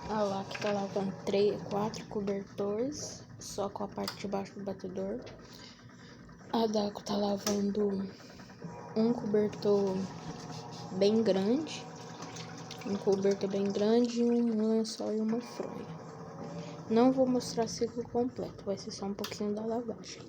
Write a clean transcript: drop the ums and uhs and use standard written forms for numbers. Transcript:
A Lac tá lavando 4 cobertores, só com a parte de baixo do batedor. A Daco tá lavando um cobertor bem grande, um lençol e uma fronha. Não vou mostrar ciclo completo, vai ser só um pouquinho da lavagem.